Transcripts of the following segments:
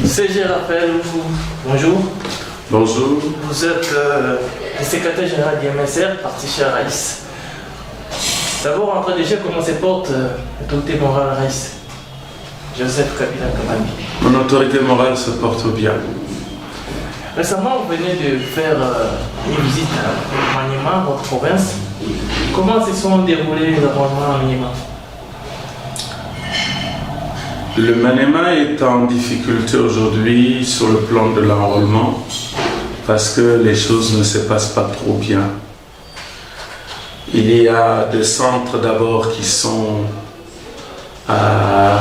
CG Raphaël, bonjour. Bonjour. Vous êtes le secrétaire général du MSR, parti chez Raïs. D'abord, entre déjà, comment se porte l'autorité morale Raïs? Joseph Kabila Kabange. Mon autorité morale se porte bien. Récemment, vous venez de faire une visite à Maniema, votre province. Comment se sont déroulés les enrôlements à Maniema? Le Maniema est en difficulté aujourd'hui sur le plan de l'enrôlement parce que les choses ne se passent pas trop bien. Il y a des centres d'abord qui sont à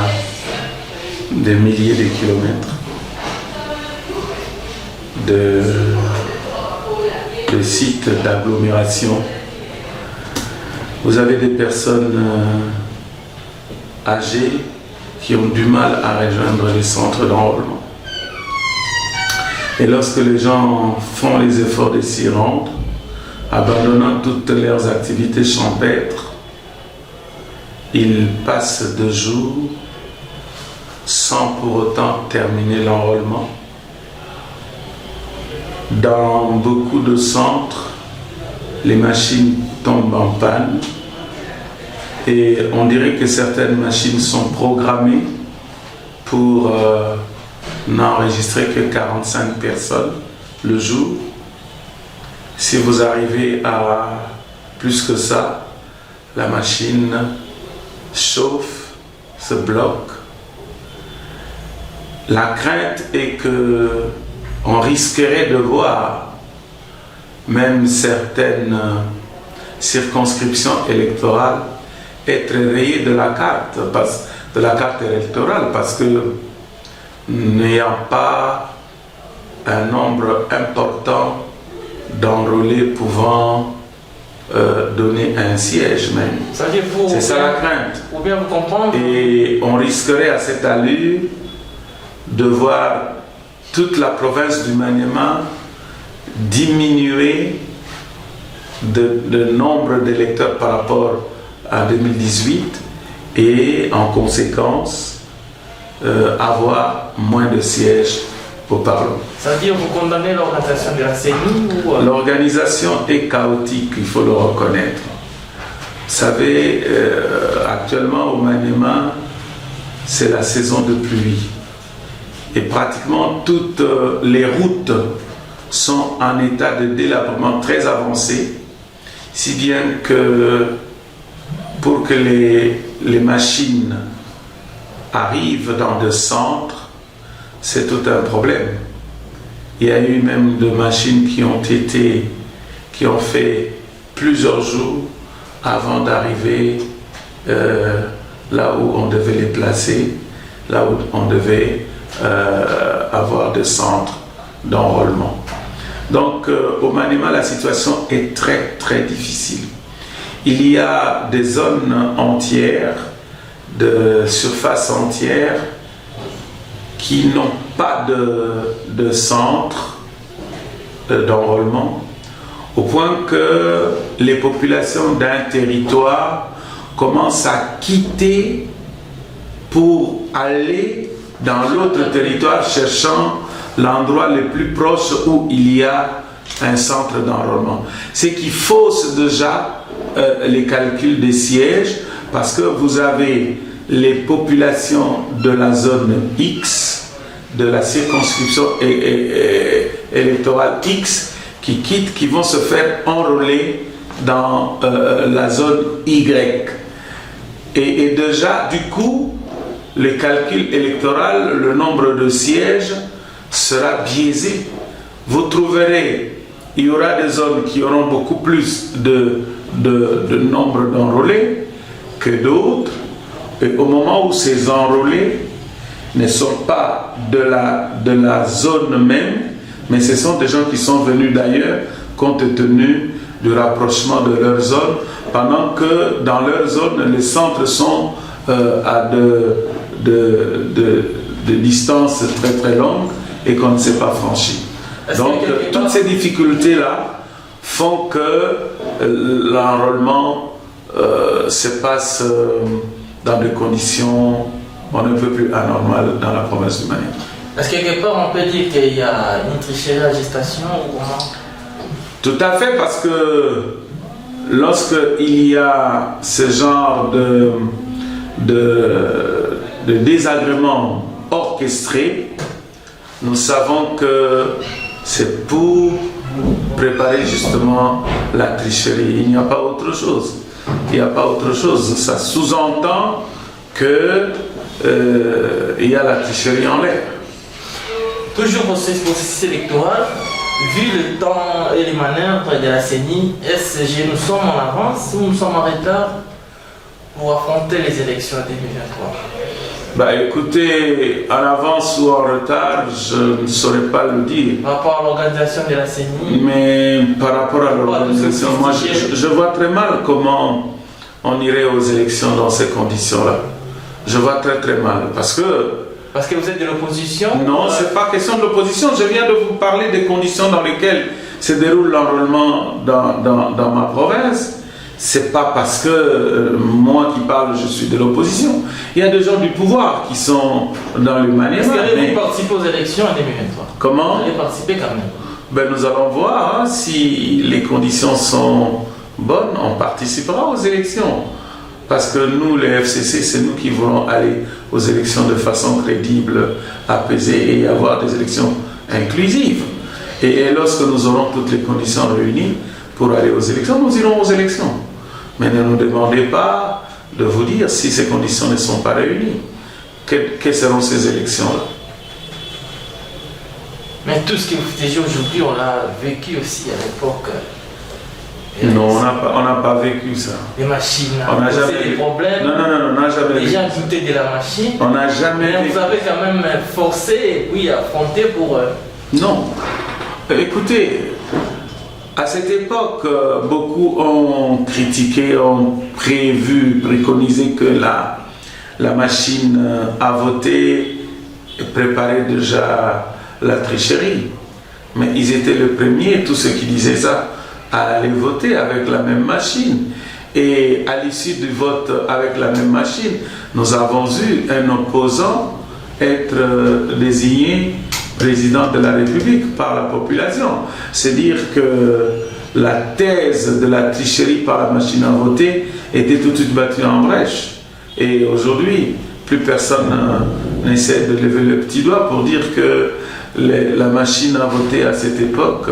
des milliers de kilomètres de sites d'agglomération. Vous avez des personnes âgées qui ont du mal à rejoindre les centres d'enrôlement. Et lorsque les gens font les efforts de s'y rendre, abandonnant toutes leurs activités champêtres, ils passent 2 jours sans pour autant terminer l'enrôlement. Dans beaucoup de centres, les machines tombent en panne et on dirait que certaines machines sont programmées pour n'enregistrer que 45 personnes le jour. Si vous arrivez à plus que ça, la machine chauffe, se bloque. La crainte est que on risquerait de voir même certaines circonscriptions électorales être rayées de la carte électorale parce que n'ayant pas un nombre important d'enrôlés pouvant donner un siège même. C'est ça la crainte. Pour bien vous comprendre. Et on risquerait à cette allure de voir toute la province du Maniema diminuer de nombre d'électeurs par rapport à 2018 et en conséquence avoir moins de sièges au Parlement. C'est-à-dire vous condamnez l'organisation de la CENI ou... L'organisation est chaotique, il faut le reconnaître. Vous savez, actuellement au Maniema, c'est la saison de pluie. Et pratiquement toutes les routes sont en état de délabrement très avancé, si bien que pour que les machines arrivent dans des centres, c'est tout un problème. Il y a eu même des machines qui ont fait plusieurs jours avant d'arriver là où on devait les placer, là où on devait avoir des centres d'enrôlement. Donc au Maniema, la situation est très très difficile. Il y a des zones entières, de surface entière, qui n'ont pas de centre d'enrôlement, au point que les populations d'un territoire commencent à quitter pour aller dans l'autre territoire cherchant l'endroit le plus proche où il y a un centre d'enrôlement. Ce qui fausse déjà les calculs des sièges parce que vous avez les populations de la zone X, de la circonscription électorale X qui quittent, qui vont se faire enrôler dans la zone Y. Et déjà, du coup, le calcul électoral, le nombre de sièges sera biaisé. Vous trouverez, il y aura des zones qui auront beaucoup plus de nombre d'enrôlés que d'autres. Et au moment où ces enrôlés ne sont pas de la zone même, mais ce sont des gens qui sont venus d'ailleurs compte tenu du rapprochement de leur zone, pendant que dans leur zone, les centres sont à de distances très très longues et qu'on ne sait pas franchir. Donc toutes ces difficultés-là font que l'enrôlement se passe dans des conditions on ne peut plus anormales dans la province du Maniema. Est-ce que quelque part on peut dire qu'il y a une tricherie à gestation ou comment? Tout à fait, parce que lorsqu'il y a ce genre de désagrément orchestré, nous savons que c'est pour préparer justement la tricherie. Il n'y a pas autre chose. Il n'y a pas autre chose. Ça sous-entend que il y a la tricherie en l'air. Toujours pour ce processus électoral, vu le temps et les manœuvres de la CENI, est-ce que nous sommes en avance ou nous sommes en retard pour affronter les élections 2023? Bah écoutez, en avance ou en retard, je ne saurais pas le dire. Par rapport à l'organisation de la CENI? Mais par rapport à l'organisation, moi je vois très mal comment on irait aux élections dans ces conditions-là. Je vois très très mal. Parce que vous êtes de l'opposition? Non, ce n'est pas question de l'opposition. Je viens de vous parler des conditions dans lesquelles se déroule l'enrôlement dans ma province. C'est pas parce que moi qui parle, je suis de l'opposition. Il y a des gens du pouvoir qui sont dans le maniement. Est-ce que vous allez participer aux élections en 2023? Comment? Vous allez participer quand même. Ben, nous allons voir, hein, si les conditions sont bonnes, on participera aux élections. Parce que nous, les FCC, c'est nous qui voulons aller aux élections de façon crédible, apaisée et avoir des élections inclusives. Et lorsque nous aurons toutes les conditions réunies pour aller aux élections, nous irons aux élections. Mais ne nous demandez pas de vous dire si ces conditions ne sont pas réunies. Quelles seront ces élections-là? Mais tout ce que vous faites aujourd'hui, on l'a vécu aussi à l'époque. Non, on n'a pas vécu ça. Les machines, on n'a jamais des problèmes. Non, on n'a jamais vécu. Les gens doutaient de la machine. On n'a jamais vécu. Mais vous avez quand même forcé, oui, affronté pour... Non. Écoutez, à cette époque, beaucoup ont critiqué, ont préconisé que la machine à voter préparait déjà la tricherie. Mais ils étaient les premiers, tous ceux qui disaient ça, à aller voter avec la même machine. Et à l'issue du vote avec la même machine, nous avons eu un opposant être désigné président de la République par la population. C'est dire que la thèse de la tricherie par la machine à voter était tout de suite battue en brèche. Et aujourd'hui, plus personne n'essaie de lever le petit doigt pour dire que la machine à voter à cette époque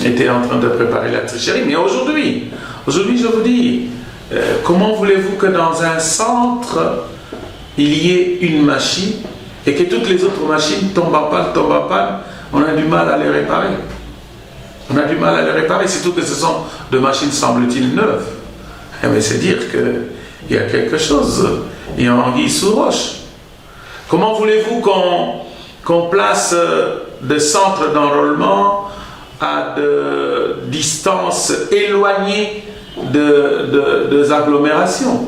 était en train de préparer la tricherie. Mais aujourd'hui, je vous dis, comment voulez-vous que dans un centre, il y ait une machine et que toutes les autres machines tombent en panne, on a du mal à les réparer. On a du mal à les réparer, surtout que ce sont de machines, semble-t-il, neuves. Mais c'est dire qu'il y a quelque chose, il y a anguille sous roche. Comment voulez-vous qu'on place des centres d'enrôlement à de distances éloignées des agglomérations?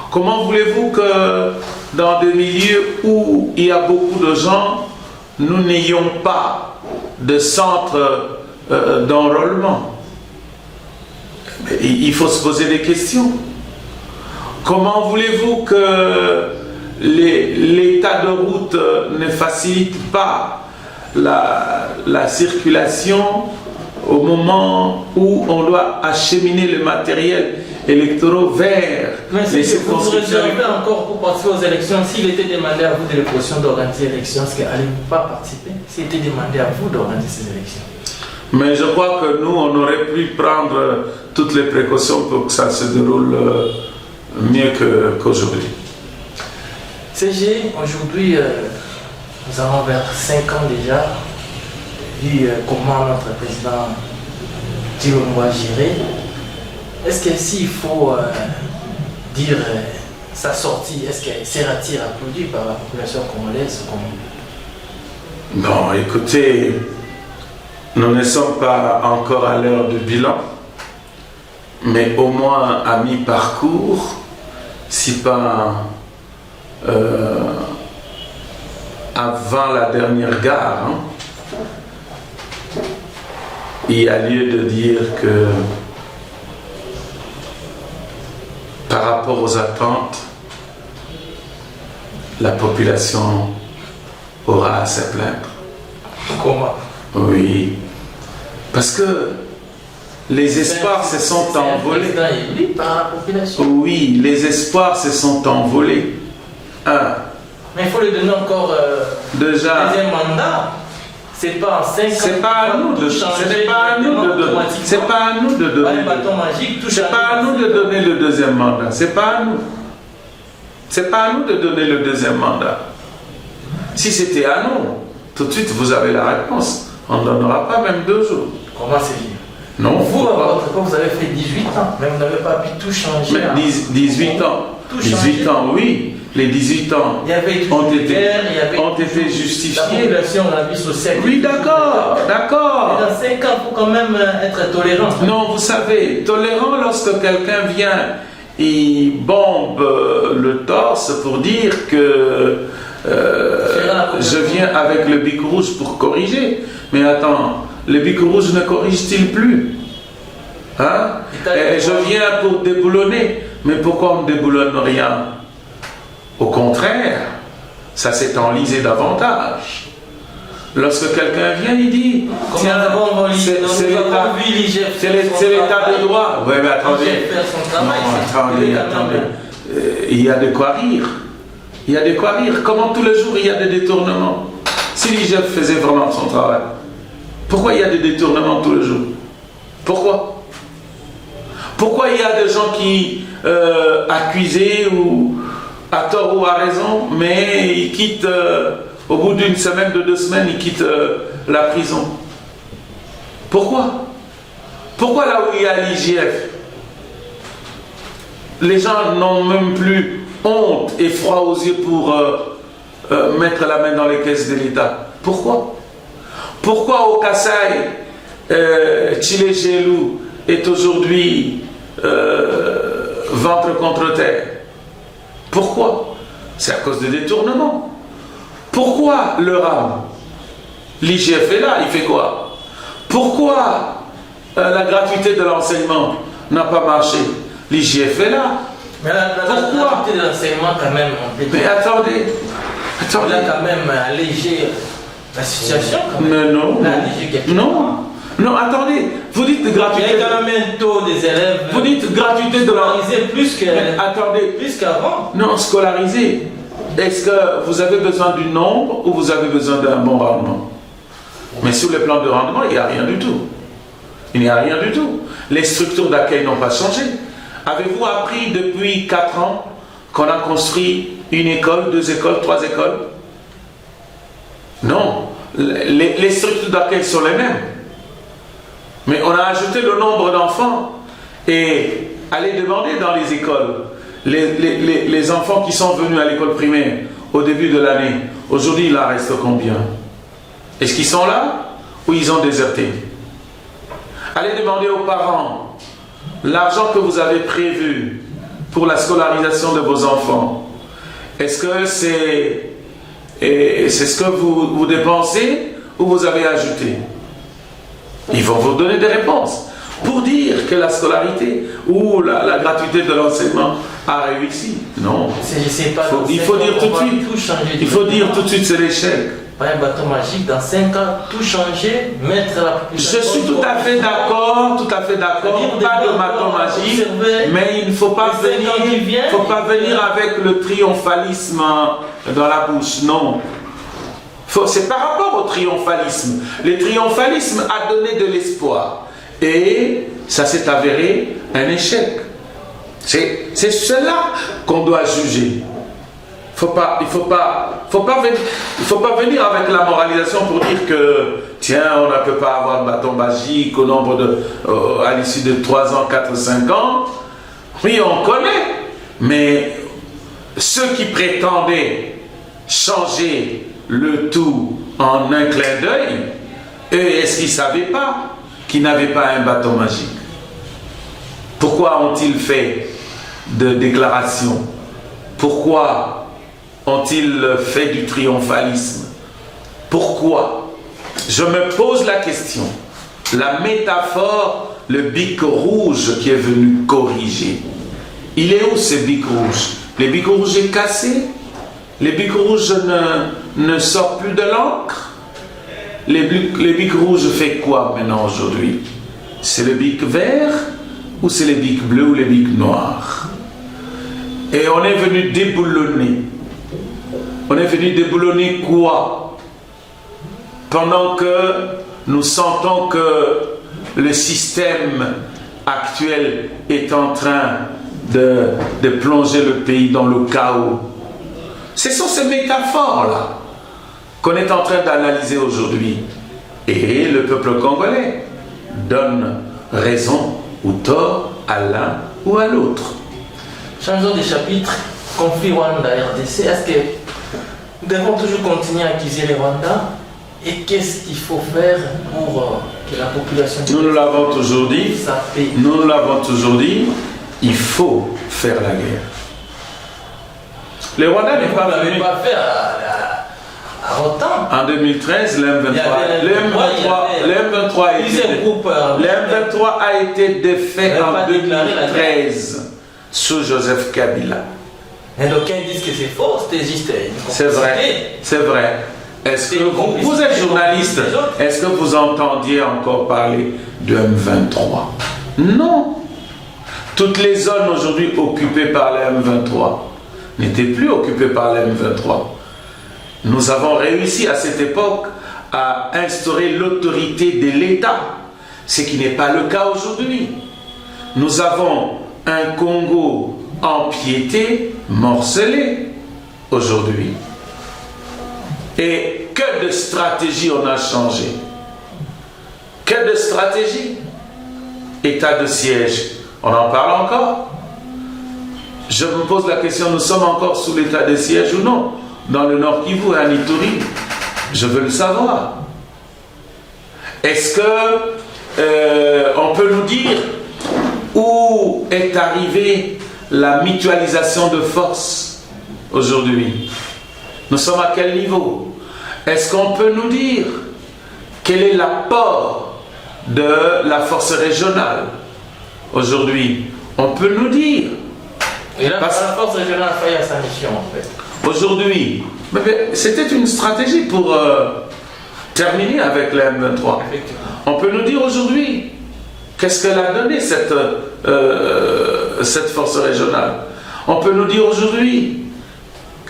Comment voulez-vous que dans des milieux où il y a beaucoup de gens, nous n'ayons pas de centre d'enrôlement? Il faut se poser des questions. Comment voulez-vous que l'état de route ne facilite pas la circulation au moment où on doit acheminer le matériel électoral vers les circonscriptions? Vous réservez encore pour participer aux élections. S'il était demandé à vous de l'opposition d'organiser l'élection, est-ce qu'allez-vous pas participer? S'il était demandé à vous d'organiser ces élections? Mais je crois que nous, on aurait pu prendre toutes les précautions pour que ça se déroule mieux qu'aujourd'hui. CG, aujourd'hui, nous avons vers 5 ans déjà, vu comment notre président Tshilombo a géré. Est-ce que s'il faut dire sa sortie, est-ce qu'elle sera-t-il applaudie par la population congolaise? Non, écoutez, nous ne sommes pas encore à l'heure du bilan, mais au moins à mi-parcours, si pas avant la dernière gare, il y a lieu de dire que par rapport aux attentes, la population aura à se plaindre. Comment? Oui. Parce que les espoirs se sont envolés. C'est un président élu par la population. Oui, les espoirs se sont envolés. Mais il faut lui donner encore déjà, deuxième mandat. C'est pas en 5 ans. C'est pas à nous de c'est pas à nous de donner. C'est pas à nous de donner. Un bâton magique, tout C'est pas à nous de donner le deuxième mandat. C'est pas à nous. C'est pas à nous de donner le deuxième mandat. Si c'était à nous, tout de suite vous avez la réponse. On ne donnera pas même 2 jours. Comment c'est dit? Non, vous, à votre époque, vous avez fait 18 ans, mais vous n'avez pas pu tout changer. Mais 18 ans. Tout 18 ans, oui. Les 18 ans il y avait ont été, guerre, il y avait ont été justifiés. La population, la vie sociale. Oui, d'accord, d'accord. Mais dans 5 ans, il faut quand même être tolérant. Non, vous savez, tolérant lorsque quelqu'un vient et bombe le torse pour dire que je viens avec le bic rouge pour corriger. Mais attends, le bic rouge ne corrige-t-il plus? Hein? Et je viens pour déboulonner. Mais pourquoi on ne déboulonne rien? Au contraire, ça s'est enlisé davantage. Lorsque quelqu'un vient, il dit tiens, c'est l'état de droit. Oui, mais attendez. Il y a de quoi rire. Il y a de quoi rire. Comment tous les jours il y a des détournements? Si l'IGF faisait vraiment son travail, pourquoi il y a des détournements tous les jours? Pourquoi? Pourquoi il y a des gens qui accusés ou à tort ou à raison, mais ils quittent au bout d'une semaine, de 2 semaines, ils quittent la prison? Pourquoi? Pourquoi là où il y a l'IGF, les gens n'ont même plus honte et froid aux yeux pour mettre la main dans les caisses de l'État? Pourquoi? Pourquoi au Kasaï, Chile Gelou est aujourd'hui ventre contre terre? Pourquoi? C'est à cause de détournement. Pourquoi le RAM? L'IGF est là, il fait quoi? Pourquoi la gratuité de l'enseignement n'a pas marché? L'IGF est là. Mais la gratuité de l'enseignement, quand même, on peut dire. Mais attendez. Il a quand même allégé la situation. Quand même. Mais non. Non. Non, attendez. Vous dites gratuité. Il y a quand même un taux des élèves. Vous dites gratuité de scolarisés attendez. Plus qu'avant. Non, scolarisé. Est-ce que vous avez besoin du nombre ou vous avez besoin d'un bon rendement? Mais sur le plan de rendement, il n'y a rien du tout. Il n'y a rien du tout. Les structures d'accueil n'ont pas changé. Avez-vous appris depuis 4 ans qu'on a construit une école, 2 écoles, 3 écoles? Non. Les structures d'accueil sont les mêmes. Mais on a ajouté le nombre d'enfants. Et allez demander dans les écoles, les enfants qui sont venus à l'école primaire au début de l'année, aujourd'hui il en reste combien? Est-ce qu'ils sont là ou ils ont déserté? Allez demander aux parents l'argent que vous avez prévu pour la scolarisation de vos enfants. Est-ce que c'est ce que vous dépensez ou vous avez ajouté? Ils vont vous donner des réponses pour dire que la scolarité ou la gratuité de l'enseignement a réussi. Non. Il faut dire tout de suite. Il faut dire tout de suite c'est l'échec. Pas un bâton magique, dans 5 ans, tout changer, mettre la population. Je suis tout à fait d'accord, pas de bâton magique, mais il ne faut pas venir avec le triomphalisme dans la bouche, non. C'est par rapport au triomphalisme. Le triomphalisme a donné de l'espoir. Et ça s'est avéré un échec. C'est cela qu'on doit juger. Il ne faut pas venir avec la moralisation pour dire que tiens, on ne peut pas avoir de bâton magique au nombre à l'issue de 3 ans, 4, 5 ans. Oui, on connaît. Mais ceux qui prétendaient changer le tout en un clin d'œil, est-ce qu'ils ne savaient pas qu'ils n'avaient pas un bâton magique? Pourquoi ont-ils fait de déclarations? Pourquoi ont-ils fait du triomphalisme? Pourquoi? Je me pose la question. La métaphore, le bic rouge qui est venu corriger. Il est où ce bic rouge? Le bic rouge est cassé? Le bic rouge ne sort plus de l'encre. Les bics rouges fait quoi maintenant aujourd'hui? C'est le bic vert ou c'est les bics bleus ou les bics noirs? Et on est venu déboulonner. On est venu déboulonner quoi? Pendant que nous sentons que le système actuel est en train de plonger le pays dans le chaos. Ce sont ces métaphores-là qu'on est en train d'analyser aujourd'hui. Et le peuple congolais donne raison ou tort à l'un ou à l'autre. Changeons de chapitre. Conflit Rwanda-RDC. Est-ce que nous devons toujours continuer à accuser les Rwandais? Et qu'est-ce qu'il faut faire pour que la population... Nous l'avons toujours dit. Nous l'avons toujours dit. Il faut faire la guerre. Les Rwandais n'est pas venu. pas fait à Rotan. En 2013, l'M23 a été défait en 2013 sous Joseph Kabila. Et d'aucuns disent que c'est faux, c'était juste une C'est vrai, c'est vrai. Est-ce que vous êtes journaliste, est-ce que vous entendiez encore parler de M23? Non. Toutes les zones aujourd'hui occupées par le M23 n'étaient plus occupées par le M23. Nous avons réussi à cette époque à instaurer l'autorité de l'État, ce qui n'est pas le cas aujourd'hui. Nous avons un Congo empiété, morcelé aujourd'hui. Et que de stratégie on a changé? Que de stratégie? État de siège, on en parle encore? Je me pose la question, nous sommes encore sous l'état de siège ou non? Dans le Nord Kivu, à Ituri, je veux le savoir. Est-ce que on peut nous dire où est arrivée la mutualisation de force aujourd'hui? Nous sommes à quel niveau? Est-ce qu'on peut nous dire quel est l'apport de la force régionale aujourd'hui? On peut nous dire. Et là, la force régionale a failli à sa mission en fait. Aujourd'hui, c'était une stratégie pour terminer avec la M23. On peut nous dire aujourd'hui qu'est-ce qu'elle a donné cette force régionale. On peut nous dire aujourd'hui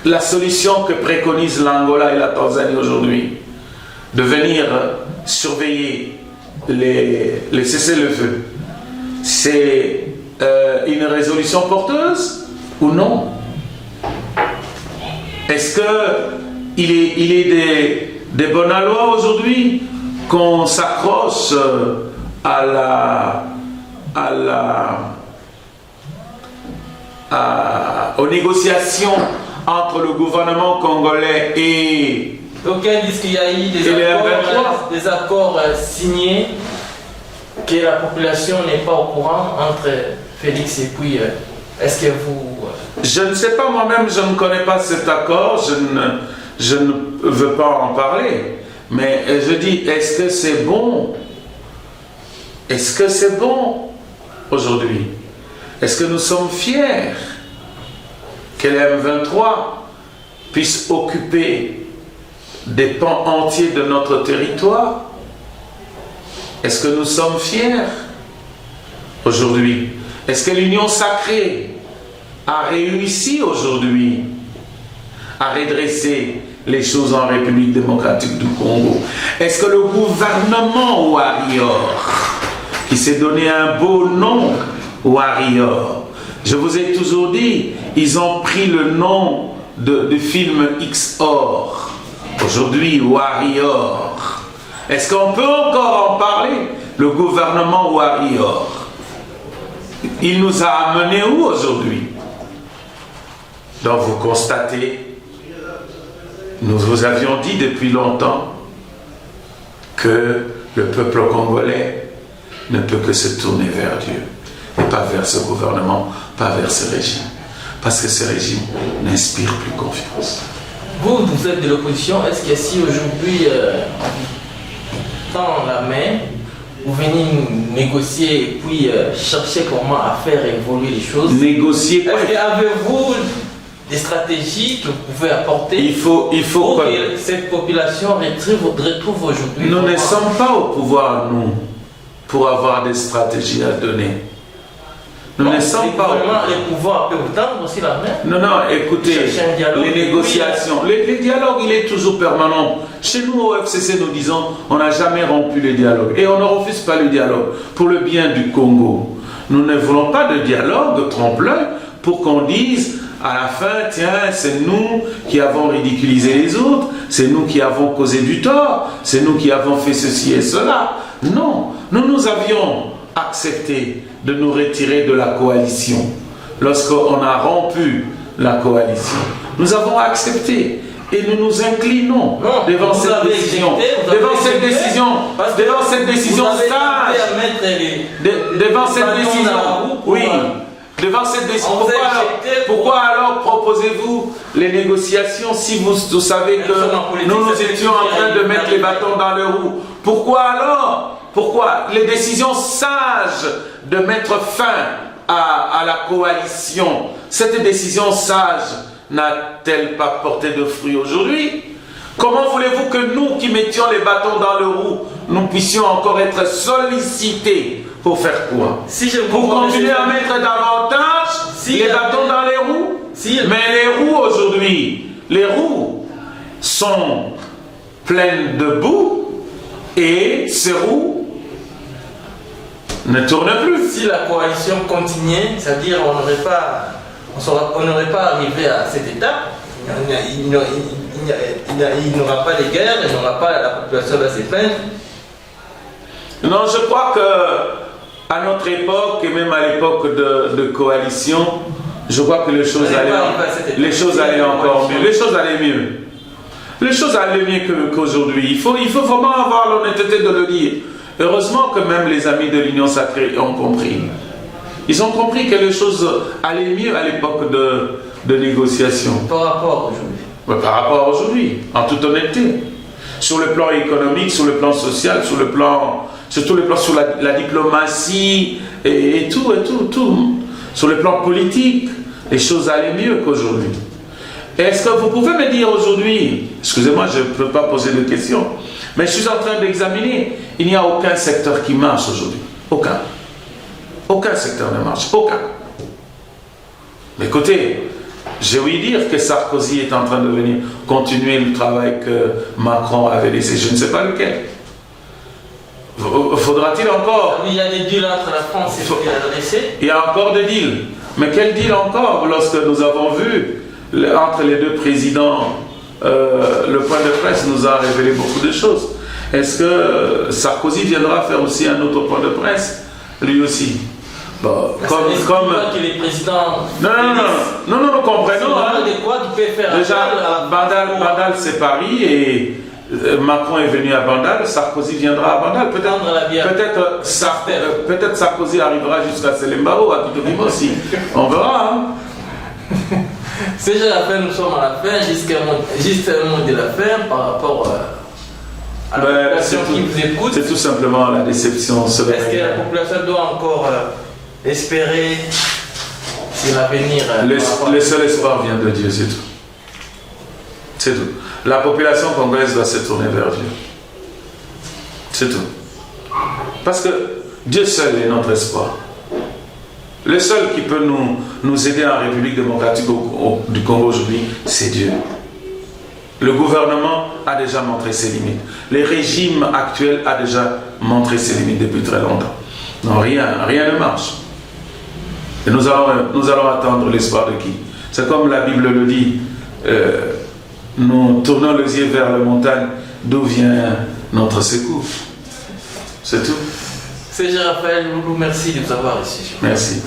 la solution que préconisent l'Angola et la Tanzanie aujourd'hui, de venir surveiller les cessez-le-feu. C'est une résolution porteuse ou non? Est-ce qu'il est des bonnes lois aujourd'hui qu'on s'accroche aux négociations entre le gouvernement congolais et... D'aucuns disent qu'il y a eu des accords signés, que la population n'est pas au courant entre Félix et puis... Est-ce que vous... Je ne sais pas moi-même, je ne connais pas cet accord, je ne veux pas en parler. Mais je dis, est-ce que c'est bon? Est-ce que c'est bon aujourd'hui? Est-ce que nous sommes fiers que les M23 puissent occuper des pans entiers de notre territoire? Est-ce que nous sommes fiers aujourd'hui? Est-ce que l'Union sacrée a réussi aujourd'hui à redresser les choses en République démocratique du Congo? Est-ce que le gouvernement Warrior, qui s'est donné un beau nom, Warrior, je vous ai toujours dit, ils ont pris le nom du film XOR, aujourd'hui Warrior. Est-ce qu'on peut encore en parler? Le gouvernement Warrior, il nous a amenés où aujourd'hui? Donc vous constatez, nous vous avions dit depuis longtemps que le peuple congolais ne peut que se tourner vers Dieu et pas vers ce gouvernement, pas vers ce régime, parce que ce régime n'inspire plus confiance. Vous êtes de l'opposition, est-ce que si aujourd'hui, dans la main, vous venez négocier et puis chercher comment à faire évoluer les choses? Négocier quoi? Est-ce qu'avez-vous des stratégies que vous pouvez apporter il faut pour que cette population retrouve aujourd'hui? Nous ne sommes pas au pouvoir, nous, pour avoir des stratégies à donner. Nous ne sommes pas au pouvoir. Le pouvoir peut vous tendre aussi la main? Non, non, écoutez, les négociations, les dialogues, il est toujours permanent. Chez nous, au FCC, nous disons, on n'a jamais rompu le dialogue. Et on ne refuse pas le dialogue pour le bien du Congo. Nous ne voulons pas de dialogue trompe-l'œil pour qu'on dise, à la fin, tiens, c'est nous qui avons ridiculisé les autres, c'est nous qui avons causé du tort, c'est nous qui avons fait ceci et cela. Non, nous avions accepté de nous retirer de la coalition. Lorsqu'on a rompu la coalition, nous avons accepté et nous nous inclinons devant cette décision. Devant cette décision sage. Devant cette décision. Oui. Devant cette décision, pourquoi alors proposez-vous les négociations si vous savez que nous étions en train de mettre les bâtons dans les roues? Pourquoi alors? Pourquoi les décisions sages de mettre fin à la coalition, cette décision sage n'a-t-elle pas porté de fruits aujourd'hui? Comment voulez-vous que nous qui mettions les bâtons dans les roues, nous puissions encore être sollicités pour faire quoi? Pour continuer à mettre davantage les bâtons dans les roues? Mais les roues aujourd'hui, les roues sont pleines de boue et ces roues ne tournent plus. Si la coalition continuait, c'est-à-dire on n'aurait pas arrivé à cette étape, il n'y aura pas de guerre, il n'y aura pas la population va se plaindre. Non, je crois que à notre époque et même à l'époque de coalition, je crois que les choses allaient encore mieux. Les choses allaient mieux. Les choses allaient mieux qu'aujourd'hui. Il faut vraiment avoir l'honnêteté de le dire. Heureusement que même les amis de l'Union Sacrée ont compris. Ils ont compris que les choses allaient mieux à l'époque de négociation. Par rapport aujourd'hui. Par rapport à aujourd'hui, en toute honnêteté. Sur le plan économique, sur le plan social, sur tous les plans, sur la diplomatie et tout. Sur le plan politique, les choses allaient mieux qu'aujourd'hui. Est-ce que vous pouvez me dire aujourd'hui, excusez-moi, je ne peux pas poser de questions, mais je suis en train d'examiner, il n'y a aucun secteur qui marche aujourd'hui. Aucun. Aucun secteur ne marche. Aucun. Mais écoutez, j'ai ouï dire que Sarkozy est en train de venir continuer le travail que Macron avait laissé. Je ne sais pas lequel. Faudra-t-il encore... Il y a des deals entre la France et l'adressé. Il y a encore des deals. Mais quel deal encore? Lorsque nous avons vu entre les deux présidents, le point de presse nous a révélé beaucoup de choses. Est-ce que Sarkozy viendra faire aussi un autre point de presse? Lui aussi. Bon, comme les présidents. Non, nous comprenons. Déjà, Bandal c'est Paris et Macron est venu à Bandal, Sarkozy viendra à Bandal. Peut-être Sarkozy arrivera jusqu'à Selembao, à Kitogimo aussi. On verra. Hein. C'est déjà la fin, nous sommes à la fin. Juste un mot de la fin par rapport à la population qui vous écoute. C'est tout simplement la déception. Est-ce que la population doit encore espérer si l'avenir... Le seul espoir vient de Dieu, c'est tout. C'est tout. La population congolaise doit se tourner vers Dieu. C'est tout. Parce que Dieu seul est notre espoir. Le seul qui peut nous aider en République démocratique du Congo aujourd'hui, c'est Dieu. Le gouvernement a déjà montré ses limites. Le régime actuel a déjà montré ses limites depuis très longtemps. Non, rien ne marche. Et nous allons attendre l'espoir de qui? C'est comme la Bible le dit, nous tournons les yeux vers la montagne, d'où vient notre secours. C'est tout. C'est Raphaël Loulou, merci de nous avoir ici. Merci.